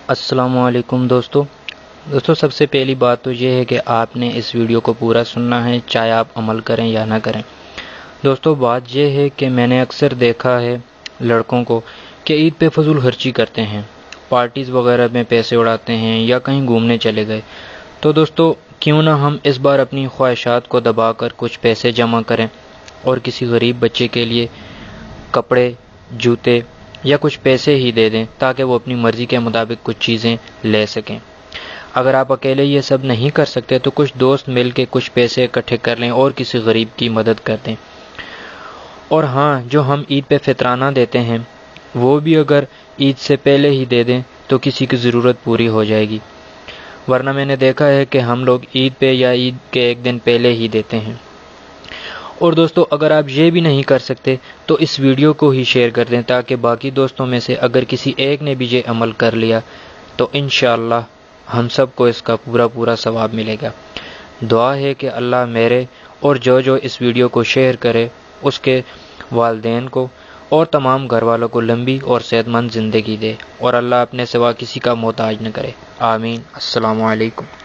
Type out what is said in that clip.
السلام علیکم دوستو، سب سے پہلی بات تو یہ ہے کہ آپ نے اس ویڈیو کو پورا سننا ہے، چاہے آپ عمل کریں یا نہ کریں۔ دوستو بات یہ ہے کہ میں نے اکثر دیکھا ہے لڑکوں کو کہ عید پہ فضول خرچی کرتے ہیں، پارٹیز وغیرہ میں پیسے اڑاتے ہیں یا کہیں گھومنے چلے گئے۔ تو دوستو کیوں نہ ہم اس بار اپنی خواہشات کو دبا کر کچھ پیسے جمع کریں اور کسی غریب بچے کے لیے کپڑے، جوتے یا کچھ پیسے ہی دے دیں تاکہ وہ اپنی مرضی کے مطابق کچھ چیزیں لے سکیں۔ اگر آپ اکیلے یہ سب نہیں کر سکتے تو کچھ دوست مل کے کچھ پیسے اکٹھے کر لیں اور کسی غریب کی مدد کر دیں۔ اور ہاں، جو ہم عید پہ فطرانہ دیتے ہیں وہ بھی اگر عید سے پہلے ہی دے دیں تو کسی کی ضرورت پوری ہو جائے گی، ورنہ میں نے دیکھا ہے کہ ہم لوگ عید پہ یا عید کے ایک دن پہلے ہی دیتے ہیں۔ اور دوستو اگر آپ یہ بھی نہیں کر سکتے تو اس ویڈیو کو ہی شیئر کر دیں تاکہ باقی دوستوں میں سے اگر کسی ایک نے بھی یہ عمل کر لیا تو انشاءاللہ ہم سب کو اس کا پورا ثواب ملے گا۔ دعا ہے کہ اللہ میرے اور جو اس ویڈیو کو شیئر کرے اس کے والدین کو اور تمام گھر والوں کو لمبی اور صحت مند زندگی دے، اور اللہ اپنے سوا کسی کا محتاج نہ کرے، آمین۔ السلام علیکم۔